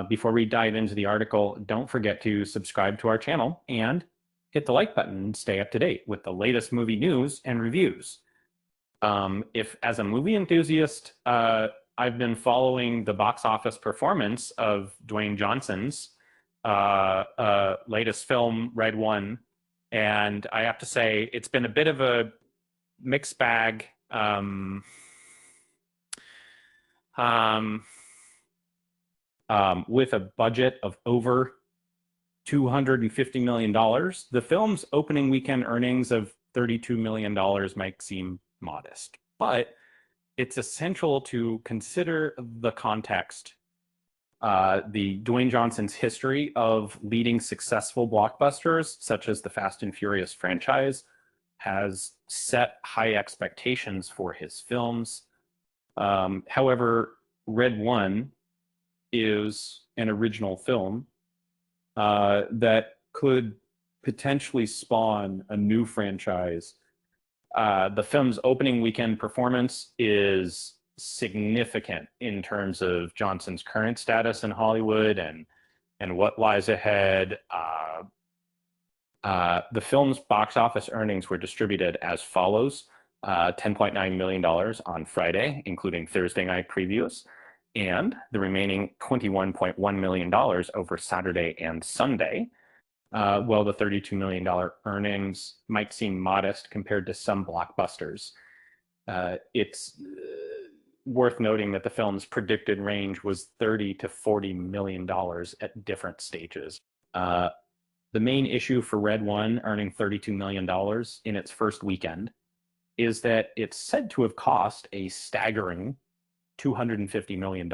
Before we dive into the article, don't forget to subscribe to our channel and hit the like button and stay up to date with the latest movie news and reviews. If, as a movie enthusiast, I've been following the box office performance of Dwayne Johnson's latest film, Red One, and I have to say it's been a bit of a mixed bag. Um, with a budget of over $250 million, the film's opening weekend earnings of $32 million might seem modest, but it's essential to consider the context. The Dwayne Johnson's history of leading successful blockbusters, such as the Fast and Furious franchise, has set high expectations for his films. However, Red One is an original film that could potentially spawn a new franchise. The film's opening weekend performance is significant in terms of Johnson's current status in Hollywood and what lies ahead. The film's box office earnings were distributed as follows: $10.9 million on Friday, including Thursday night previews, and the remaining $21.1 million over Saturday and Sunday. While the $32 million earnings might seem modest compared to some blockbusters, it's worth noting that the film's predicted range was $30 to $40 million at different stages. The main issue for Red One earning $32 million in its first weekend is that it's said to have cost a staggering $250 million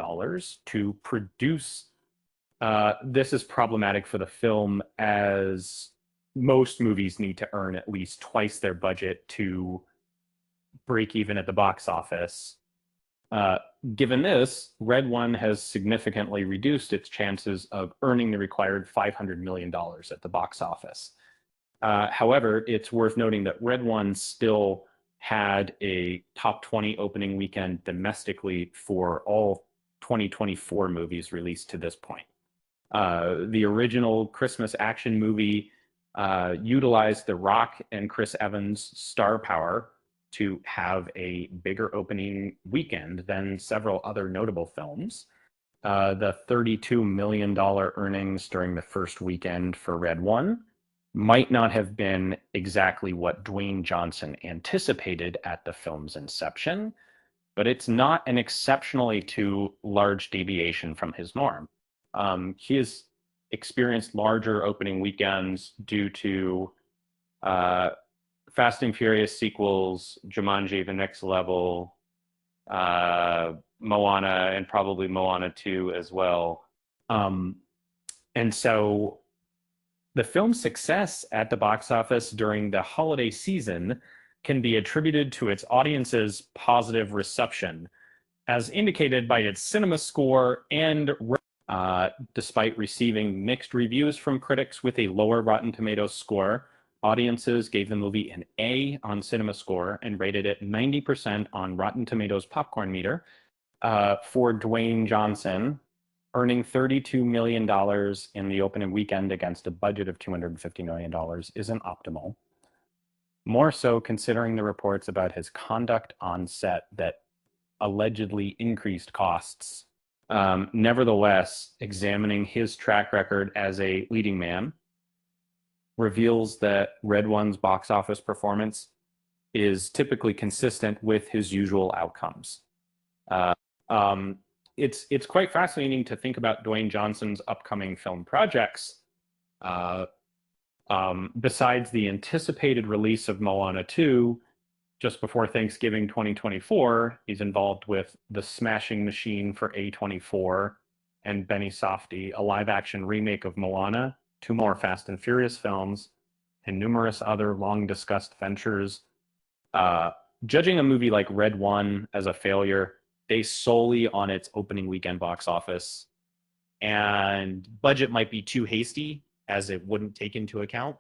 to produce. This is problematic for the film, as most movies need to earn at least twice their budget to break even at the box office. Given this, Red One has significantly reduced its chances of earning the required $500 million at the box office. However, it's worth noting that Red One still had a top 20 opening weekend domestically for all 2024 movies released to this point. The original Christmas action movie utilized The Rock and Chris Evans' star power to have a bigger opening weekend than several other notable films. The $32 million earnings during the first weekend for Red One might not have been exactly what Dwayne Johnson anticipated at the film's inception, but it's not an exceptionally too large deviation from his norm. He has experienced larger opening weekends due to Fast and Furious sequels, Jumanji: The Next Level, Moana, and probably Moana 2 as well. And so the film's success at the box office during the holiday season can be attributed to its audience's positive reception, as indicated by its cinema score and despite receiving mixed reviews from critics with a lower Rotten Tomatoes score, audiences gave the movie an A on CinemaScore and rated it 90% on Rotten Tomatoes popcorn meter. For Dwayne Johnson, earning $32 million in the opening weekend against a budget of $250 million isn't optimal. More so considering the reports about his conduct on set that allegedly increased costs. Nevertheless, examining his track record as a leading man reveals that Red One's box office performance is typically consistent with his usual outcomes. It's quite fascinating to think about Dwayne Johnson's upcoming film projects. Besides the anticipated release of Moana 2 just before Thanksgiving 2024, he's involved with The Smashing Machine for A24 and Benny Safdie, a live-action remake of Moana, 2 more Fast and Furious films, and numerous other long-discussed ventures. Judging a movie like Red One as a failure based solely on its opening weekend box office, and budget might be too hasty, as it wouldn't take into account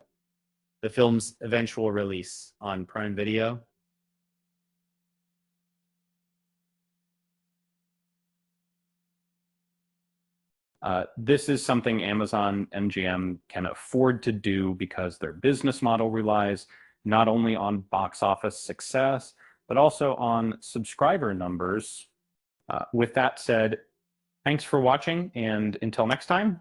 the film's eventual release on Prime Video. This is something Amazon MGM can afford to do because their business model relies not only on box office success, but also on subscriber numbers. With that said, thanks for watching, and until next time,